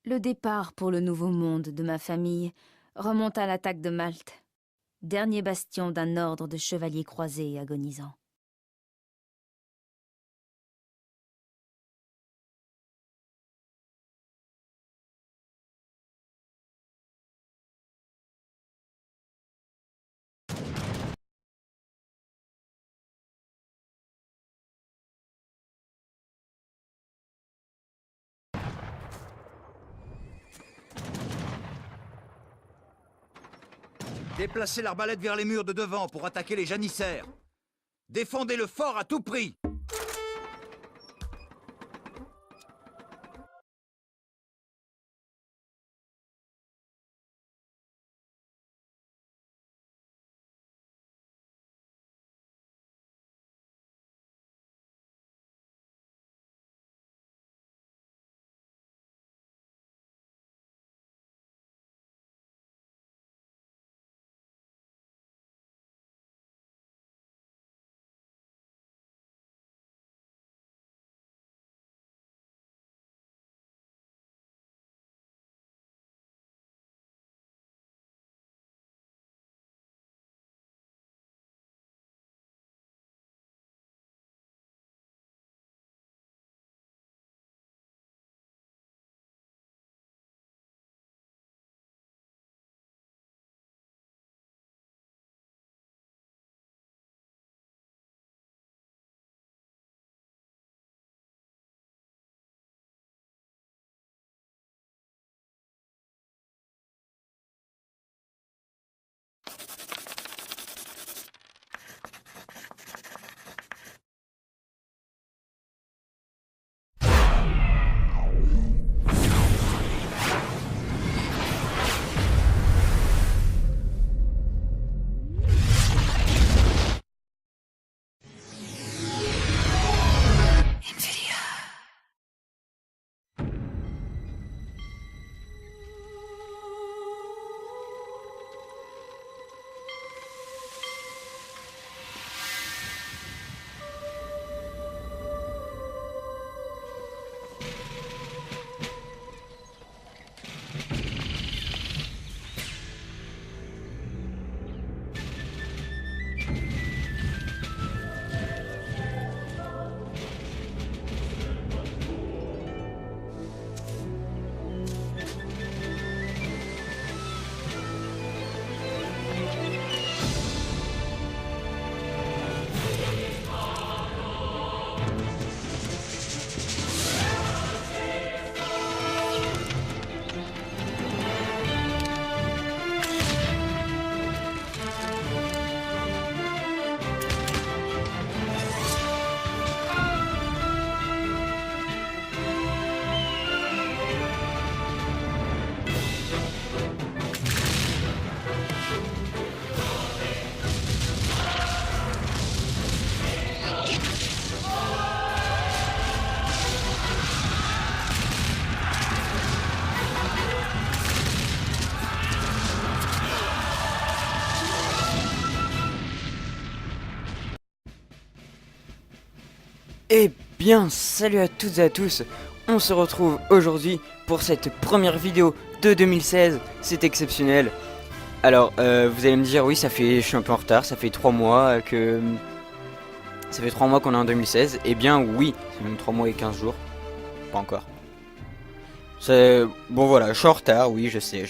Le départ pour le nouveau monde de ma famille remonte à l'attaque de Malte, dernier bastion d'un ordre de chevaliers croisés agonisants. Déplacez l'arbalète vers les murs de devant pour attaquer les janissaires. Défendez le fort à tout prix. Eh bien, salut à toutes et à tous, on se retrouve aujourd'hui pour cette première vidéo de 2016, c'est exceptionnel. Alors, vous allez me dire, oui, je suis un peu en retard, ça fait 3 mois qu'on est en 2016. Eh bien, oui, c'est même 3 mois et 15 jours, pas encore. Bon voilà, je suis en retard, oui, je sais.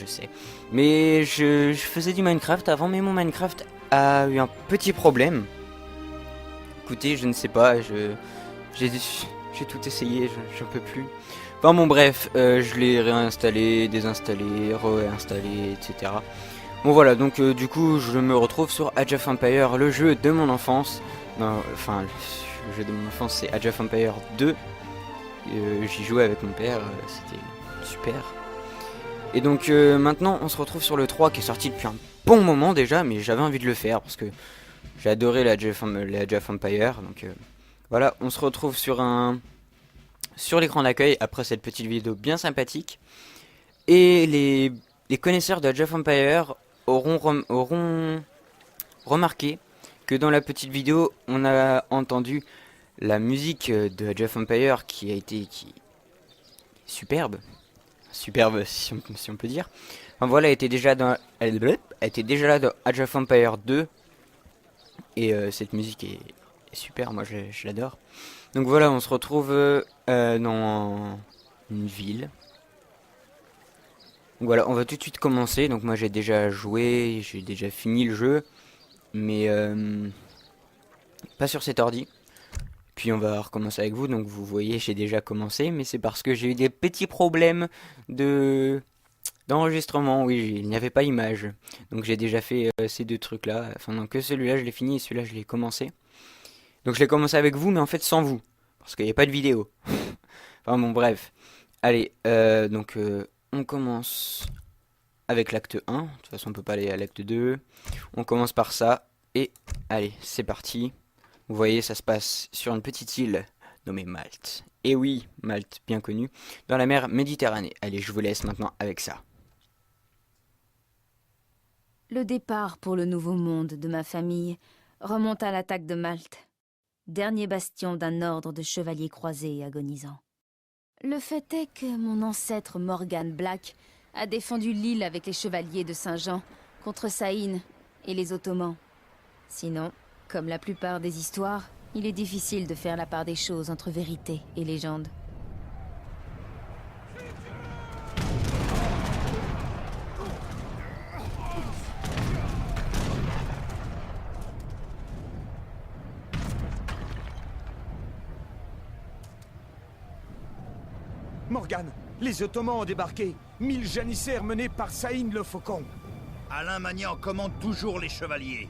Mais je faisais du Minecraft avant, mais mon Minecraft a eu un petit problème. Écoutez, je ne sais pas, j'ai tout essayé, j'en peux plus. Enfin bon bref, je l'ai réinstallé, désinstallé, réinstallé, etc. Bon voilà, donc du coup je me retrouve sur Age of Empires, le jeu de mon enfance. Non, enfin, le jeu de mon enfance c'est Age of Empires 2. J'y jouais avec mon père, c'était super. Et donc maintenant on se retrouve sur le 3 qui est sorti depuis un bon moment déjà, mais j'avais envie de le faire parce que j'ai adoré les Age of Empires, donc... Voilà, on se retrouve sur l'écran d'accueil après cette petite vidéo bien sympathique. Et les connaisseurs de Age of Empires auront remarqué que dans la petite vidéo, on a entendu la musique de Age of Empires qui est superbe. superbe si on peut dire. Enfin voilà, elle était déjà elle était déjà là dans Age of Empires 2. Et cette musique est super, moi je l'adore. Donc voilà, on se retrouve dans une ville. Donc voilà, on va tout de suite commencer. Donc moi j'ai déjà joué, j'ai déjà fini le jeu. Mais pas sur cet ordi. Puis on va recommencer avec vous. Donc vous voyez, j'ai déjà commencé. Mais c'est parce que j'ai eu des petits problèmes d'enregistrement. Oui, il n'y avait pas image. Donc j'ai déjà fait ces deux trucs là. Enfin non, que celui-là je l'ai fini et celui-là je l'ai commencé. Donc je l'ai commencé avec vous mais en fait sans vous. Parce qu'il n'y a pas de vidéo. Enfin bon bref. Allez, donc on commence avec l'acte 1. De toute façon on peut pas aller à l'acte 2. On commence par ça. Et allez, c'est parti. Vous voyez, ça se passe sur une petite île nommée Malte. Et oui, Malte, bien connue, dans la mer Méditerranée. Allez, je vous laisse maintenant avec ça. Le départ pour le nouveau monde de ma famille remonte à l'attaque de Malte, dernier bastion d'un ordre de chevaliers croisés agonisants. Le fait est que mon ancêtre Morgan Black a défendu l'île avec les chevaliers de Saint-Jean contre Saïn et les Ottomans. Sinon, comme la plupart des histoires, il est difficile de faire la part des choses entre vérité et légende. Morgan, les Ottomans ont débarqué. 1000 janissaires menés par Saïn le Faucon. Alain Magnan commande toujours les chevaliers.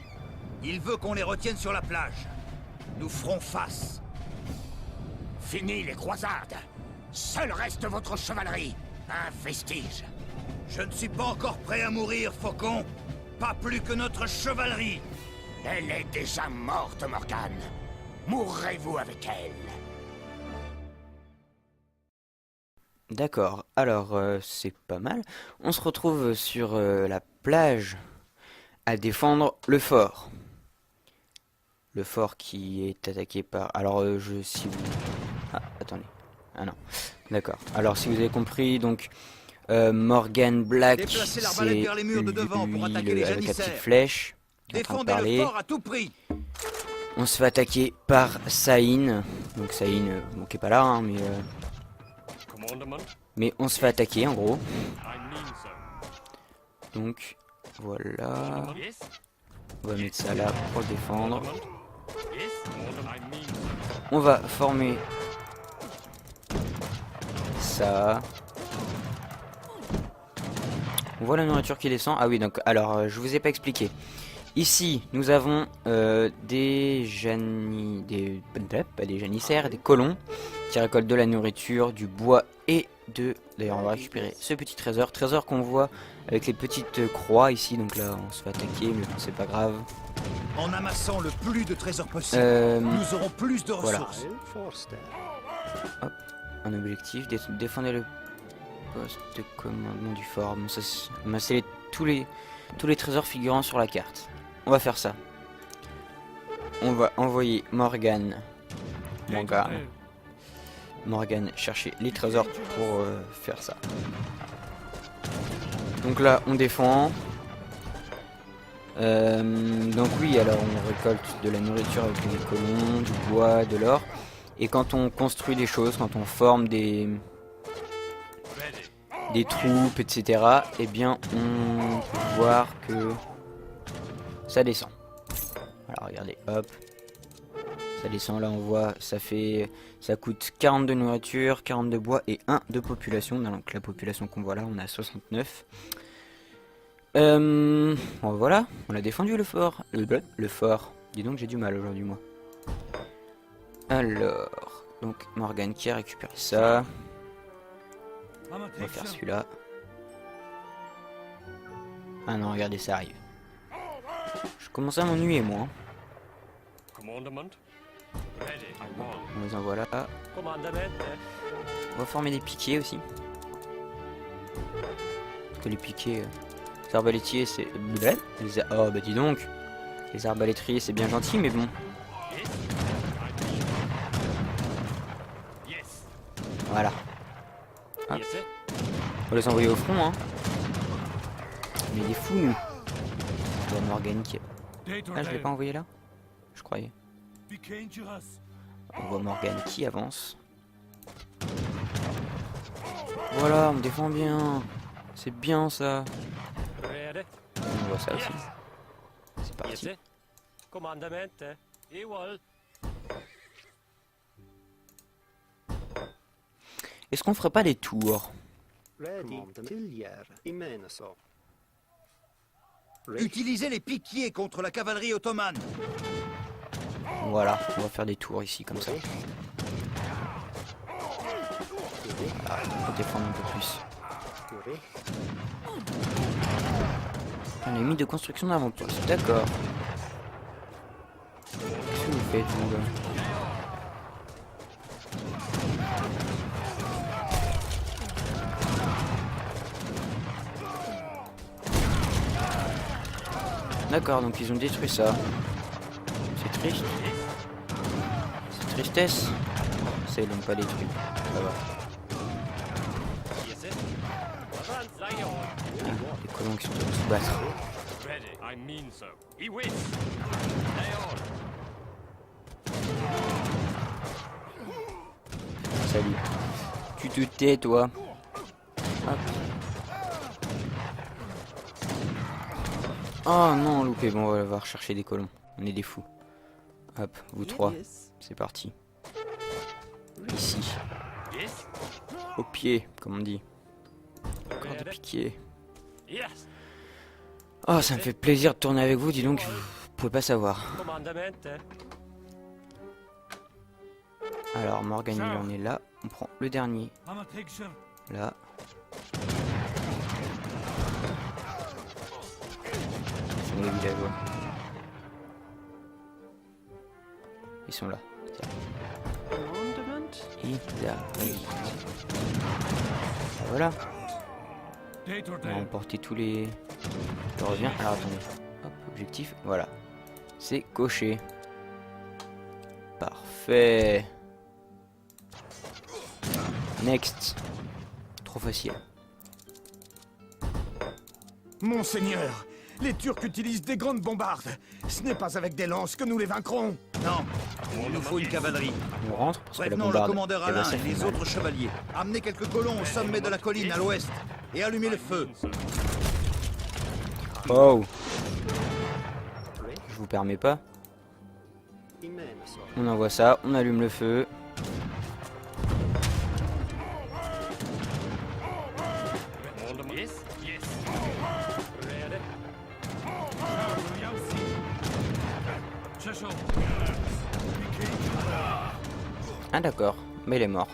Il veut qu'on les retienne sur la plage. Nous ferons face. Fini les croisades. Seul reste votre chevalerie. Un vestige. Je ne suis pas encore prêt à mourir, Faucon. Pas plus que notre chevalerie. Elle est déjà morte, Morgane. Mourrez-vous avec elle? D'accord, alors c'est pas mal. On se retrouve sur la plage à défendre le fort. Le fort qui est attaqué par... Alors si vous... Ah, attendez. Ah non. D'accord. Alors si vous avez compris, donc Morgan Black, Déplacez c'est l'arbalète vers les murs de devant pour attaquer les avec la petite janissaires. flèche. Qui est en train de Défendez le parler. fort à tout prix. On se fait attaquer par Saïn. Donc Saïn, bon, qui est pas là, hein, mais on se fait attaquer en gros. Donc voilà. On va mettre ça là pour le défendre. On va former ça. On voit la nourriture qui descend. Ah oui, donc alors je vous ai pas expliqué. Ici, nous avons des janissaires, des colons qui récoltent de la nourriture, du bois et de... D'ailleurs, on va récupérer ce petit trésor. Trésor qu'on voit avec les petites croix ici. Donc là, on se fait attaquer, mais bon, c'est pas grave. En amassant le plus de trésors possible, nous aurons plus de ressources. Hop, un objectif, défendre le poste de commandement du fort. Bon, ça, c'est tous les trésors figurant sur la carte. On va faire ça. On va envoyer Morgan chercher les trésors pour faire ça. Donc là, on défend. Donc oui, alors on récolte de la nourriture avec des colons, du bois, de l'or. Et quand on construit des choses, quand on forme des troupes, etc., eh bien on peut voir que ça descend. Alors regardez, hop. Ça descend, là on voit, ça coûte 40 de nourriture, 40 de bois et 1 de population. Donc la population qu'on voit là, on a 69. Bon, voilà, on a défendu le fort. Le fort. Dis donc, j'ai du mal aujourd'hui, moi. Alors, donc Morgan qui a récupéré ça. On va faire celui-là. Ah non, regardez, ça arrive. Je commence à m'ennuyer, moi. On les envoie là. On va former des piquets aussi. Parce que les piquets... les arbalétriers, c'est... Oh, bah dis donc. Les arbalétriers, c'est bien gentil, mais bon. Voilà. Hop. On va les envoyer au front, hein. Mais il est fou, nous. On voit Morgan qui... Ah, je l'ai pas envoyé là? Je croyais. On voit Morgan qui avance. Voilà, on me défend bien. C'est bien ça. On voit ça aussi. C'est parti. Est-ce qu'on ferait pas des tours? Utilisez les piquiers contre la cavalerie ottomane. Voilà, on va faire des tours ici comme ça. Voilà, on peut défendre un peu plus. On a mis de construction d'avant-poste, d'accord. Qu'est-ce que vous faites vous là? D'accord, donc ils ont détruit ça. C'est triste. C'est tristesse. Ça, ils l'ont pas détruit. Ça va. Les colons qui sont en train de se battre. Salut. Tu te tais, toi. Hop. Oh non, loupé. Bon, on va rechercher des colons. On est des fous. Hop, vous trois. C'est parti. Ici. Au pied, comme on dit. Encore des piquiers. Oh, ça me fait plaisir de tourner avec vous, dis donc. Vous pouvez pas savoir. Alors, Morgan, il en est là. On prend le dernier. Là. Les villageois. Ils sont là. Voilà. On va emporter tous les... Je reviens. Alors attendez. Hop, objectif. Voilà. C'est coché. Parfait. Next. Trop facile. Monseigneur, les Turcs utilisent des grandes bombardes. Ce n'est pas avec des lances que nous les vaincrons. Non, il nous faut une cavalerie. On rentre parce que la Prévenons le bombarde... commandeur Alain et les autres chevaliers. Amenez quelques colons au sommet de la colline à l'ouest et allumez le feu. Oh. Je vous permets pas. On envoie ça, on allume le feu. Ah d'accord, mais il est mort.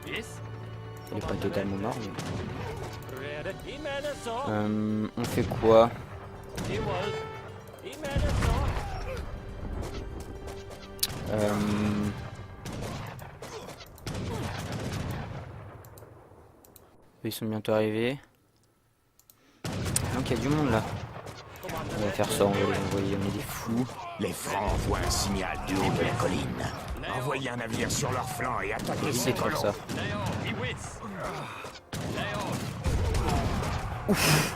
Il est pas totalement mort, mais... on fait quoi? Ils sont bientôt arrivés. Donc il y a du monde là. On va faire ça, on va les envoyer, on est des fous. Les Francs voient un signal du haut de la colline. Envoyez un navire sur leur flanc et attaquez ces C'est trop colons. ça. Ouf.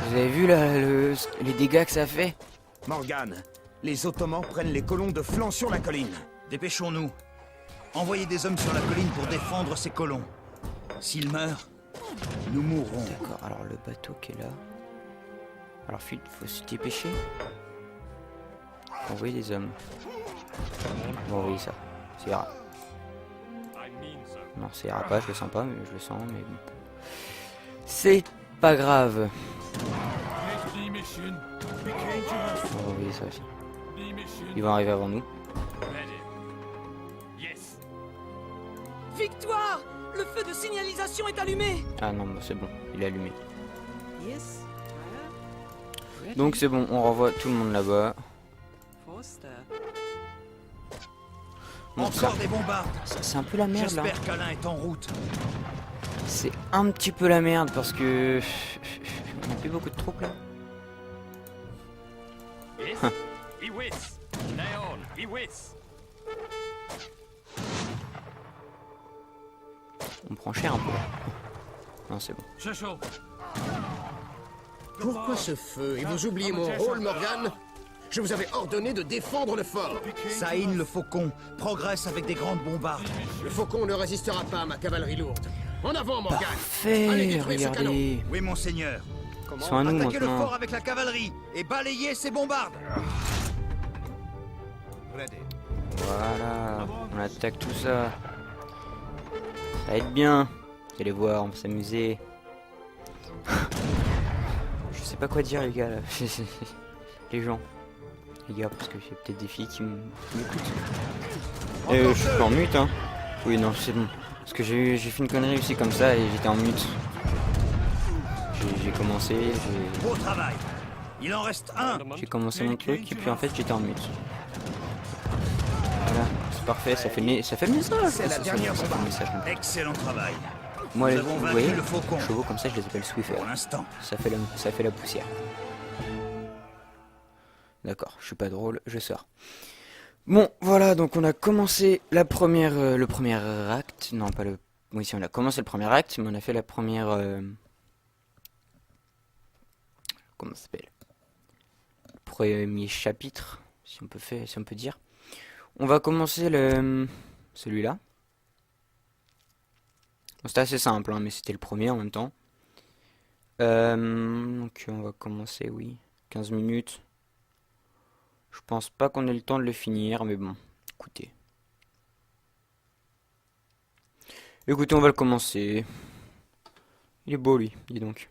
Vous avez vu là les dégâts que ça fait? Morgan, les Ottomans prennent les colons de flanc sur la colline. Dépêchons-nous. Envoyez des hommes sur la colline pour défendre ces colons. S'ils meurent, nous mourrons. D'accord, alors le bateau qui est là. Alors faut se dépêcher. Envoyer des hommes. On va envoyer ça. Ça ira. Non, ça ira pas, je le sens pas, mais je le sens, mais bon. C'est pas grave. On va envoyer ça aussi. Ils vont arriver avant nous. Victoire! Le feu de signalisation est allumé! Ah non, bah c'est bon, il est allumé. Donc c'est bon, on renvoie tout le monde là-bas. Bon, Encore des bombardes. c'est un peu la merde là. J'espère qu'Alain est en route. C'est un petit peu la merde parce que... On n'a plus beaucoup de troupes là. On prend cher un peu. Non, c'est bon. Pourquoi ce feu? Et vous oubliez mon rôle, Morgan? Je vous avais ordonné de défendre le fort. Saïn le faucon progresse avec des grandes bombardes. Le faucon ne résistera pas à ma cavalerie lourde. En avant, Morgan! Allez, Parfait, détruire ce canon. regardez. Oui, monseigneur. Ils sont à nous Attaquez le maintenant. fort avec la cavalerie et balayez ces bombardes. Voilà, on attaque tout ça. Ça va être bien. Vous allez voir, on va s'amuser. Je sais pas quoi dire les gars là. Les gens. Les gars, parce que j'ai peut-être des filles qui m'écoutent. Je suis en mute hein. Oui non c'est bon. Parce que j'ai fait une connerie aussi comme ça et j'étais en mute. J'ai commencé, Beau travail. Il en reste un. j'ai commencé mon truc et puis en fait j'étais en mute. Voilà, c'est parfait, ça fait le message. C'est la dernière ça fait le bombarde. message. Excellent travail. Moi, Nous les, avons vous vaincu voyez, le faucon. chevaux comme ça, je les appelle Swiffer. Pour l'instant. Ça fait la poussière. D'accord, je suis pas drôle, je sors. Bon, voilà, donc on a commencé le premier acte. Non, pas le... Oui, si, on a commencé le premier acte, mais on a fait la première... Comment ça s'appelle? Premier chapitre, si on peut dire. On va commencer celui-là. Bon, c'était assez simple, hein, mais c'était le premier en même temps. Donc on va commencer, oui. 15 minutes. Je pense pas qu'on ait le temps de le finir, mais bon, écoutez. Écoutez, on va le commencer. Il est beau lui, dis donc.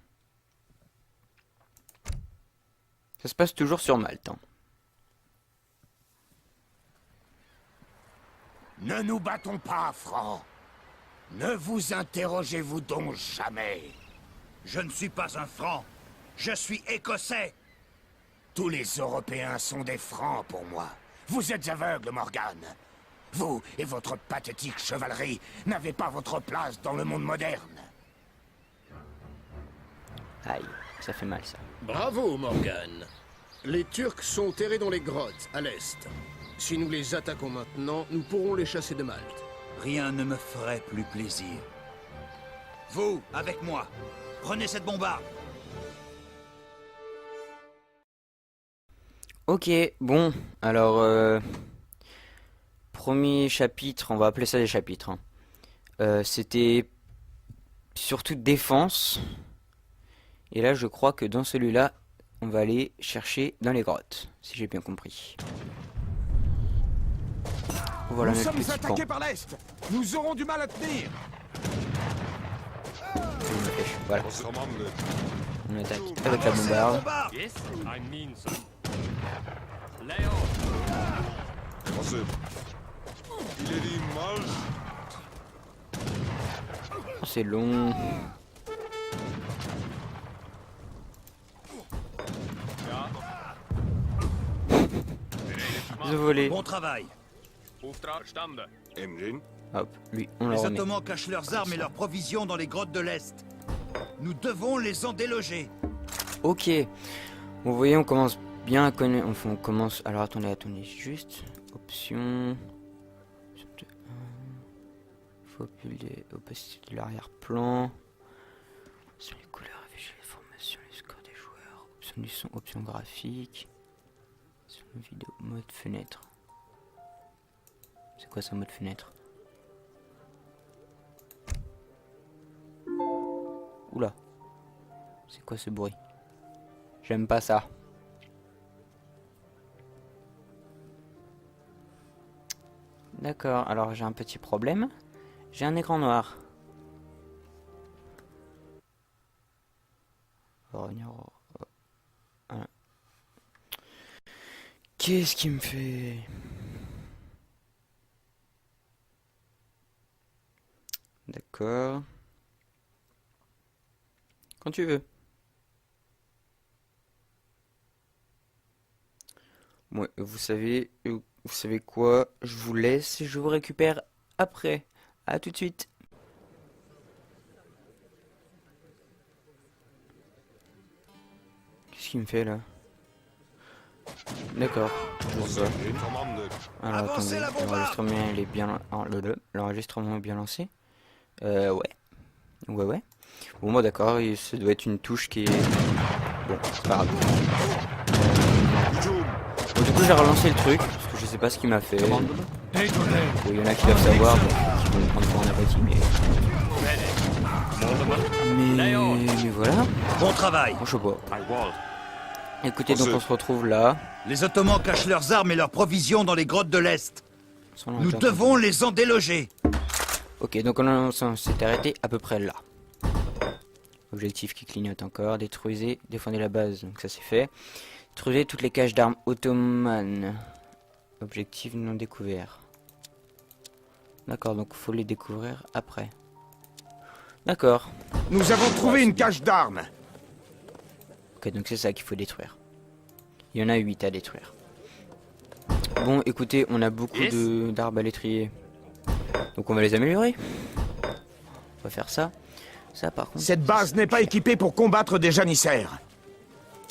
Ça se passe toujours sur Malte. Hein. Ne nous battons pas, Franc. Ne vous interrogez-vous donc jamais. Je ne suis pas un franc. Je suis écossais. Tous les Européens sont des Francs pour moi. Vous êtes aveugle, Morgan. Vous et votre pathétique chevalerie n'avez pas votre place dans le monde moderne. Aïe, ça fait mal ça. Bravo, Morgan. Les Turcs sont terrés dans les grottes, à l'est. Si nous les attaquons maintenant, nous pourrons les chasser de Malte. Rien ne me ferait plus plaisir. Vous, avec moi, prenez cette bombarde. Ok, bon, alors... premier chapitre, on va appeler ça des chapitres. Hein. C'était surtout défense. Et là, je crois que dans celui-là, on va aller chercher dans les grottes, si j'ai bien compris. Voilà Nous notre sommes petit attaqués camp. par l'Est. Nous aurons du mal à tenir. Voilà, on attaque avec la Avancez la bombarde. bombarde. Oh, c'est long. Je volais. Bon travail. Hop, lui, on le Les remet. Ottomans cachent leurs armes et leurs provisions dans les grottes de l'Est. Nous devons les en déloger. Ok. Vous voyez, on commence bien à connaître. Enfin, on commence. Alors attendez, juste. Option. Faut builder opacité de l'arrière-plan. Sur les couleurs, afficher les formations, les scores des joueurs. Option du son, option graphique. Sur la vidéo, mode fenêtre. C'est quoi ça, mode fenêtre? Oula. C'est quoi ce bruit? J'aime pas ça. D'accord, alors j'ai un petit problème. J'ai un écran noir. Voilà. Qu'est-ce qui me fait... D'accord. Quand tu veux. Bon, vous savez quoi? Je vous laisse et je vous récupère après. À tout de suite. Qu'est-ce qu'il me fait là? D'accord. Je sais pas. Alors Avancez attendez, la bombarde. l'enregistrement il est bien, l'enregistrement est bien lancé. Ouais. Ouais. Bon, moi d'accord, ça doit être une touche qui est... Bon, c'est pas grave. Bon, du coup, j'ai relancé le truc, parce que je sais pas ce qu'il m'a fait. Bon, il y en a qui doivent savoir, donc qui vont me prendre pour un apathie, mais voilà. Bon travail. Bon, je sais pas. Écoutez, donc on se retrouve là. Les Ottomans cachent leurs armes et leurs provisions dans les grottes de l'Est. Nous devons les en déloger. Ok, donc on s'est arrêté à peu près là. Objectif qui clignote encore. Détruisez, défendez la base, donc ça c'est fait. Détruisez toutes les caches d'armes ottomanes. Objectif non découvert. D'accord, donc faut les découvrir après. D'accord. Nous avons trouvé une cache d'armes. Ok, donc c'est ça qu'il faut détruire. Il y en a 8 à détruire. Bon, écoutez, on a beaucoup d'arbalétriers. Donc on va les améliorer. On va faire ça. Ça par contre... Cette base n'est pas équipée pour combattre des janissaires.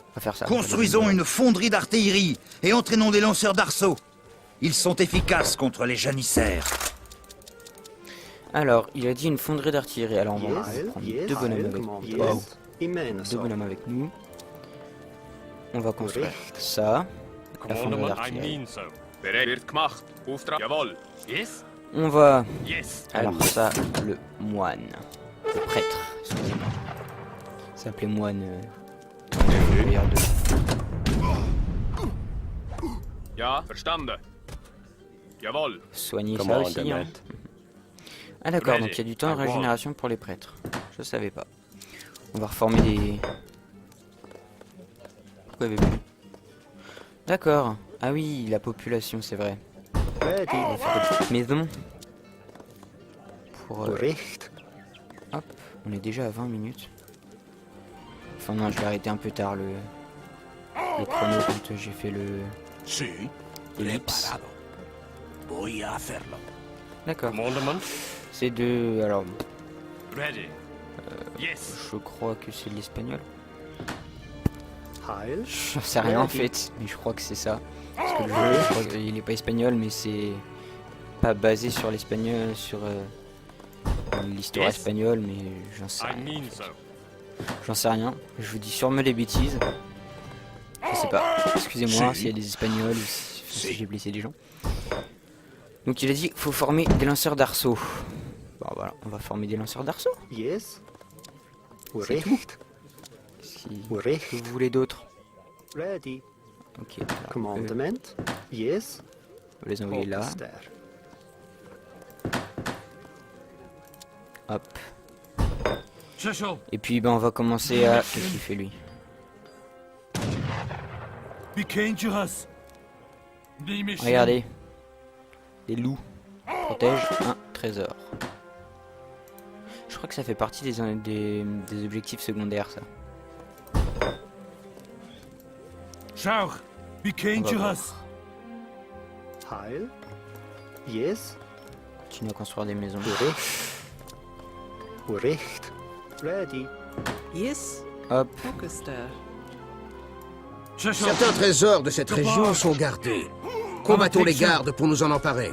On va faire ça. Construisons une fonderie d'artillerie et entraînons des lanceurs d'arceaux. Ils sont efficaces contre les janissaires. Alors, il a dit une fonderie d'artillerie. Alors on va prendre deux bonhommes avec nous. Wow. Deux bonhommes avec nous. On va construire ça. La fonderie d'artillerie. On va... Alors ça, le moine. Le prêtre, excusez-moi. Ça s'appelait moine. Soigner ça aussi, hein. Ah d'accord, donc il y a du temps de régénération pour les prêtres. Je savais pas. On va reformer des... Pourquoi il y avait plus? D'accord. Ah oui, la population, c'est vrai. On va faire des petites maisons. Pour... Hop, on est déjà à 20 minutes. Enfin non, je l'ai arrêté un peu tard le chrono quand j'ai fait le... Ellipse. D'accord. C'est de... Alors... je crois que c'est de l'espagnol. Je sais rien en fait, mais je crois que c'est ça. Parce que le jeu, je crois qu'il est pas espagnol, mais c'est pas basé sur l'espagnol, sur l'histoire espagnole, mais j'en sais rien. En fait. J'en sais rien. Je vous dis sûrement les bêtises. Je sais pas. Excusez-moi s'il y a des espagnols ou si j'ai blessé des gens. Donc il a dit qu'il faut former des lanceurs d'arceaux. Bon voilà, on va former des lanceurs d'arceaux. C'est tout. Que vous voulez d'autres? Ok. On va les envoyer là. Hop. Et puis ben on va commencer à... Qu'est-ce qu'il fait lui? Regardez. Les loups protègent un trésor. Je crois que ça fait partie des objectifs secondaires, ça. Continue à construire des maisons. Hop. Certains trésors de cette région sont gardés. Combattons les gardes pour nous en emparer.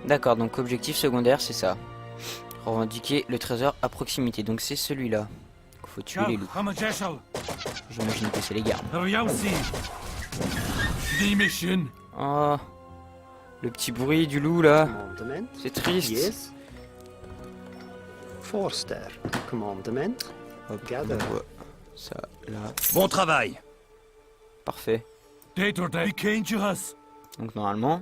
D'accord, donc objectif secondaire, c'est ça. Revendiquer le trésor à proximité. Donc c'est celui-là. Il faut tuer les loups. J'imagine que c'est les gardes. Oh, le petit bruit du loup là. C'est triste. Hop, on voit ça là. Bon travail. Parfait. Donc normalement,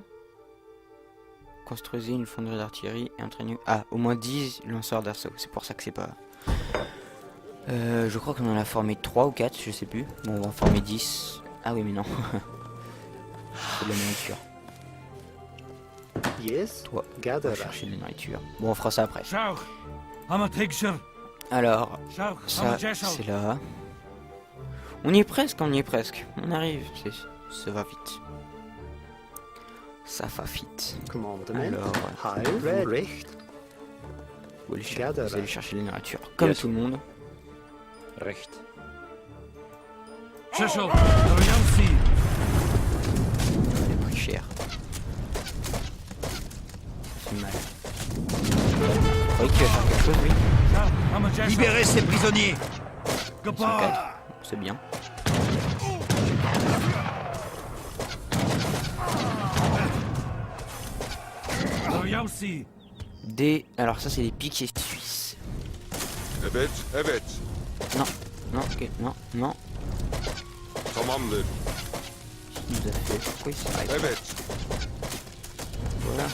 construisez une fonderie d'artillerie et entraînez... Ah, au moins 10 lanceurs d'arceaux. C'est pour ça que c'est pas... je crois qu'on en a formé 3 ou 4, je sais plus. Bon, on va en former 10. Ah oui, mais non. C'est de la nourriture. Toi, on va chercher de la nourriture. Bon, on fera ça après. Alors, ça, c'est là. On y est presque, on y est presque. On arrive, ça va vite. Ça va vite. Alors, vous allez chercher les nourritures, comme tout le monde. Ça a pris cher. Ça fait mal. croyais qu'il allait faire quelque chose, oui. Libérez ces prisonniers. Ils sont 4. C'est bien. Des... Alors ça c'est des piquets suisses. Evet, evet. Non, non, ok, non, non. Tamamdır. Il nous a fait... Pourquoi il s'arrête? Evet. Voilà.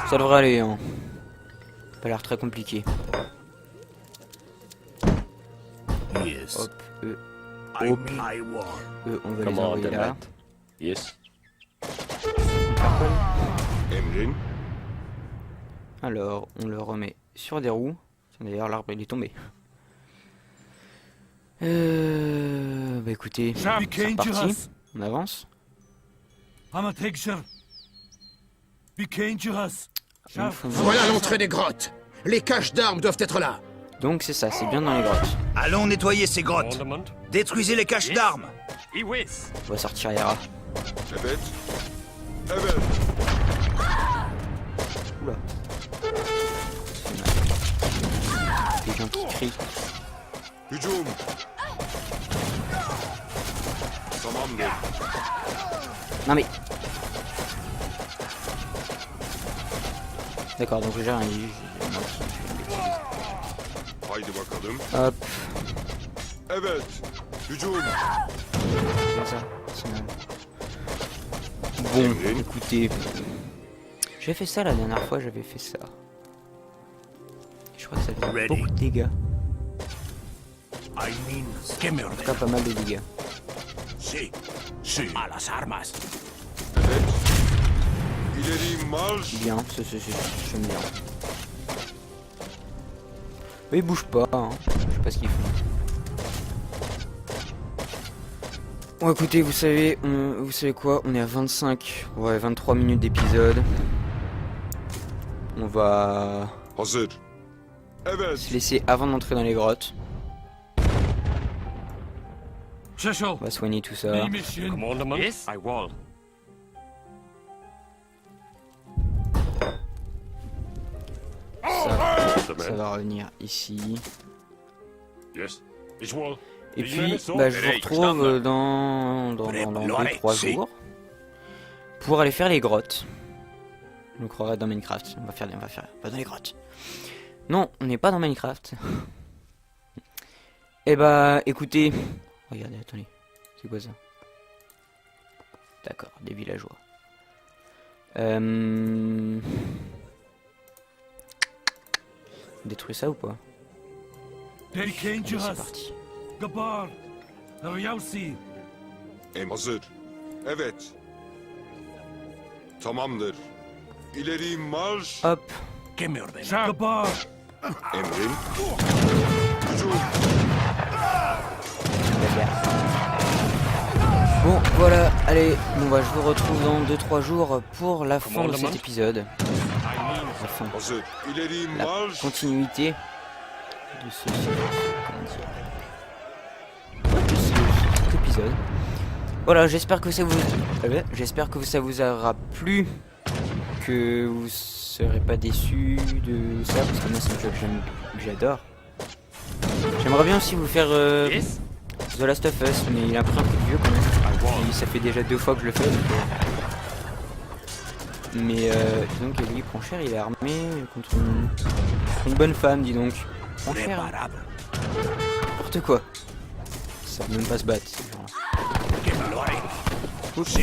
Ça devrait aller, hein. Pas l'air très compliqué. Yes. Hop, I hop. mean I want. On va les envoyer là. Yes. Emrin. Alors, on le remet sur des roues. D'ailleurs, l'arbre il est tombé. Bah écoutez, c'est reparti. On avance. Voilà l'entrée des grottes. Les caches d'armes doivent être là. Donc c'est ça, c'est bien dans les grottes. Allons nettoyer ces grottes. Détruisez les caches d'armes. On va sortir Hera. Evet. Evet. Oula. Des gens qui crient. Hücum. Tamamdır. Non mais... D'accord, donc déjà... Haydi bakalım. Hop, Evet. Hücum. c'est ça, c'est mal. Bon, écoutez... J'ai fait ça la dernière fois, j'avais fait ça. Je crois que ça fait beaucoup de dégâts. I mean, En tout cas, pas mal de dégâts. si. Si. A las armas. Evet. İleri marş. Bien, j'aime bien. Mais ils bougent pas, hein. Je sais pas ce qu'ils font. Bon écoutez, vous savez quoi, on est à 25, ouais 23 minutes d'épisode. On va Hazır. Evet. se laisser avant d'entrer dans les grottes. On va soigner tout ça. Yes. I will. Ça va revenir ici. Yes. It's well. Et puis, bah, je vous retrouve dans 2-3 jours pour aller faire les grottes. Je me croirais dans Minecraft. On va faire pas dans les grottes. Non, on n'est pas dans Minecraft. Et bah, écoutez, regardez, attendez, c'est quoi ça? D'accord, des villageois. On détruit ça ou pas? Allez, c'est parti. Hazır. Evet. Tamamdır. İleri marş. Hop. Emrin. Hücum. Bon, voilà, allez, bon bah je vous retrouve dans 2-3 jours pour la fin de cet épisode. La fin, Hazır. İleri la marş. continuité de cet épisode. Voilà, j'espère que ça vous aura plu, que vous serez pas déçus de ça, parce que moi c'est un jeu que j'adore. J'aimerais bien aussi vous faire The Last of Us, mais il a pris un peu de vieux quand même. Et ça fait déjà 2 fois que je le fais. Donc, mais disons que lui il prend cher, il est armé contre une bonne femme, dis donc. Prend cher. N'importe quoi. Ça peut même pas se battre. Si.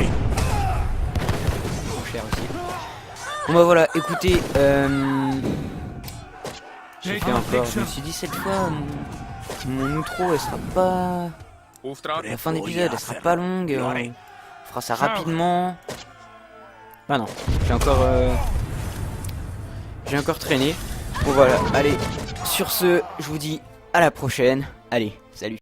Prend cher aussi. Bon bah voilà, écoutez, j'ai fait encore, je me suis dit cette fois, mon outro elle sera pas... La fin d'épisode elle sera pas longue, on fera ça rapidement. Bah non, j'ai encore traîné. Bon voilà, allez, sur ce, je vous dis à la prochaine. Allez, salut.